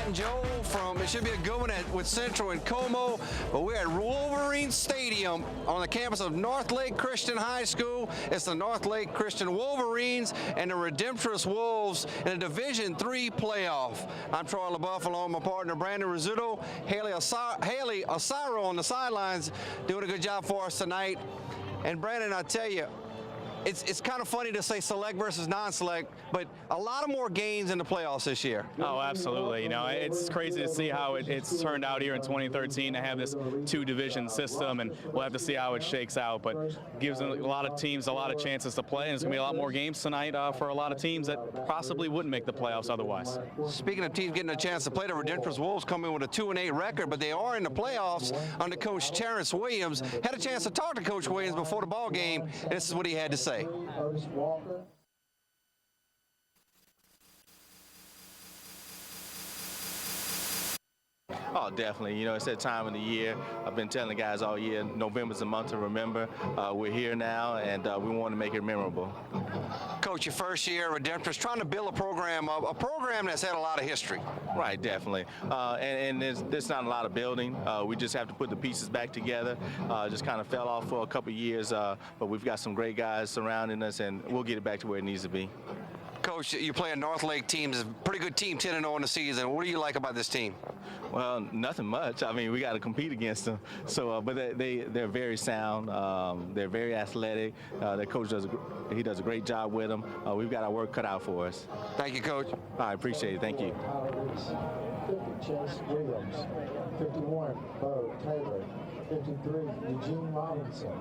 and Joel from, it should be a good one with Central and Como, but we're at Wolverine Stadium on the campus of Northlake Christian High School. It's the Northlake Christian Wolverines and the Redemptorist Wolves in a Division III playoff. I'm Troy LeBouef along with my partner Brandon Rizzuto. Haley Osiro on the sidelines doing a good job for us tonight. And Brandon, I tell you, it's kind of funny to say select versus non-select, but a lot of more games in the playoffs this year. Oh, absolutely. You know, it's crazy to see how it's turned out here in 2013 to have this two-division system, and we'll have to see how it shakes out. But it gives a lot of teams a lot of chances to play, and there's going to be a lot more games tonight for a lot of teams that possibly wouldn't make the playoffs otherwise. Speaking of teams getting a chance to play, the Redemptorist Wolves come in with a 2-8 record, but they are in the playoffs under Coach Terrence Williams. Had a chance to talk to Coach Williams before the ball game, and this is what he had to say. Oh, definitely. You know, it's that time of the year. I've been telling the guys all year, November's a month to remember. We're here now, and we want to make it memorable. Coach, your first year at Redemptorist, trying to build a program that's had a lot of history. Right, definitely. And there's not a lot of building. We just have to put the pieces back together. Just kind of fell off for a couple of years, but we've got some great guys surrounding us, and we'll get it back to where it needs to be. Coach, you play a Northlake team, it's a pretty good team, 10-0 in the season. What do you like about this team? Well, nothing much. I mean, we got to compete against them. So, but they're very sound. They're very athletic. Their coach does a great job with them. We've got our work cut out for us. Thank you, Coach. I appreciate it. Thank you. 50, Chase Williams. 51, Bo Taylor. 53, Eugene Robinson.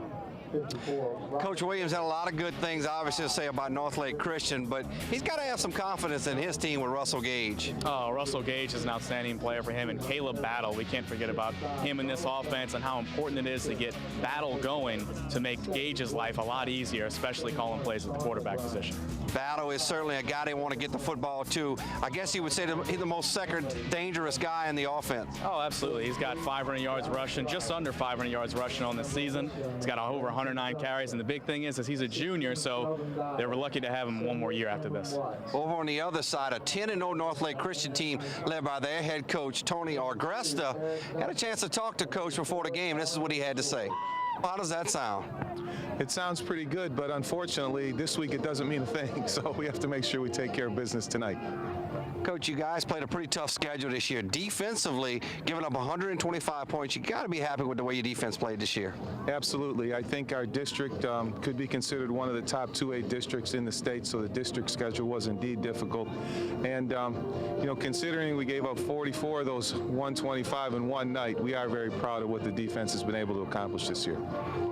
54, Coach Williams had a lot of good things, obviously, to say about Northlake Christian, but he's got to have some confidence in his team with Russell Gage. Oh, Russell Gage is an outstanding player for him, and Caleb Battle. We can't forget about him in this offense and how important it is to get Battle going to make Gage's life a lot easier, especially calling plays at the quarterback position. Battle is certainly a guy they want to get the football to. I guess you would say he's the most second dangerous guy in the offense. Oh, absolutely. He's got 500 yards rushing, just under 500 yards rushing on the season. He's got over 109 carries, and the big thing is he's a junior, so they were lucky to have him one more year after this. Over on the other side, a 10-0 Northlake Christian team led by their head coach, Tony Agresta. Had a chance to talk to Coach before the game. This is what he had to say. How does that sound? It sounds pretty good, but unfortunately, this week it doesn't mean a thing, so we have to make sure we take care of business tonight. Coach, you guys played a pretty tough schedule this year. Defensively, giving up 125 points. You got to be happy with the way your defense played this year. Absolutely. I think our district could be considered one of the top 2A districts in the state, so the district schedule was indeed difficult. And, you know, considering we gave up 44 of those 125 in one night, we are very proud of what the defense has been able to accomplish this year.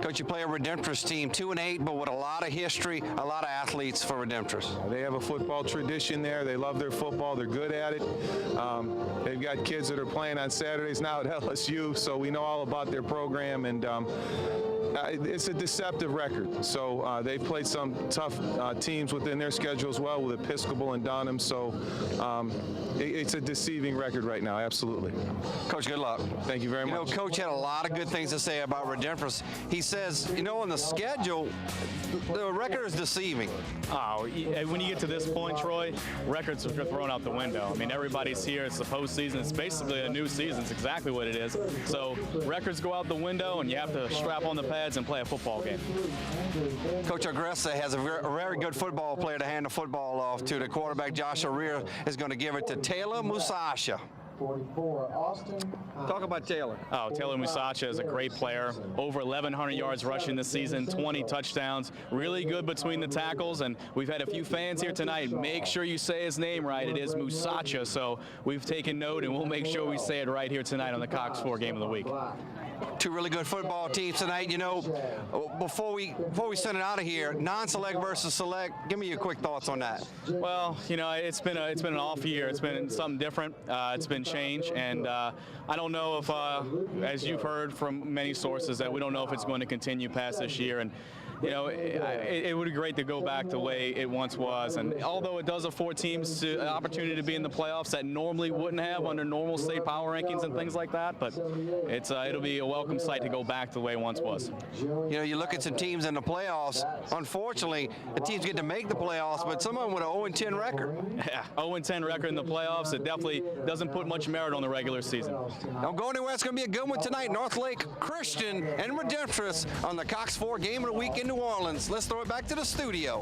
Coach, you play a Redemptorist team, 2-8, but with a lot of history, a lot of athletes for Redemptorist. They have a football tradition there. They love their football. They're good at it. They've got kids that are playing on Saturdays now at LSU, so we know all about their program, and it's a deceptive record. So they've played some tough teams within their schedule as well, with Episcopal and Dunham, so it's a deceiving record right now, absolutely. Coach, good luck. Thank you very much. You know, Coach had a lot of good things to say about Redemptorist. He says, you know, on the schedule, the record is deceiving. Oh, when you get to this point, Troy, records are thrown out the window. I mean, everybody's here. It's the postseason. It's basically a new season. It's exactly what it is. So records go out the window, and you have to strap on the pads and play a football game. Coach Agresta has a very good football player to hand the football off to. The quarterback, Josh O'Rear, is going to give it to Taylor Musasha. 44, Austin. Talk about Taylor. Oh, Taylor Musasha is a great player. Over 1,100 yards rushing this season, 20 touchdowns. Really good between the tackles, and we've had a few fans here tonight. Make sure you say his name right. It is Musasha, so we've taken note, and we'll make sure we say it right here tonight on the Cox 4 Game of the Week. Two really good football teams tonight. You know, before we send it out of here, non-select versus select. Give me your quick thoughts on that. Well, you know, it's been an off year. It's been something different. It's been change, and I don't know if, as you've heard from many sources, that we don't know if it's going to continue past this year. And you know, it would be great to go back the way it once was. And although it does afford teams an opportunity to be in the playoffs that normally wouldn't have under normal state power rankings and things like that, but it'll be a welcome sight to go back to the way it once was. You know, you look at some teams in the playoffs. Unfortunately, the teams get to make the playoffs, but some of them with an 0-10 record. Yeah, 0-10 record in the playoffs. It definitely doesn't put much merit on the regular season. Don't go anywhere. It's going to be a good one tonight. Northlake Christian and Redemptorist on the Cox 4 Game of the Week in New Orleans. Let's throw it back to the studio.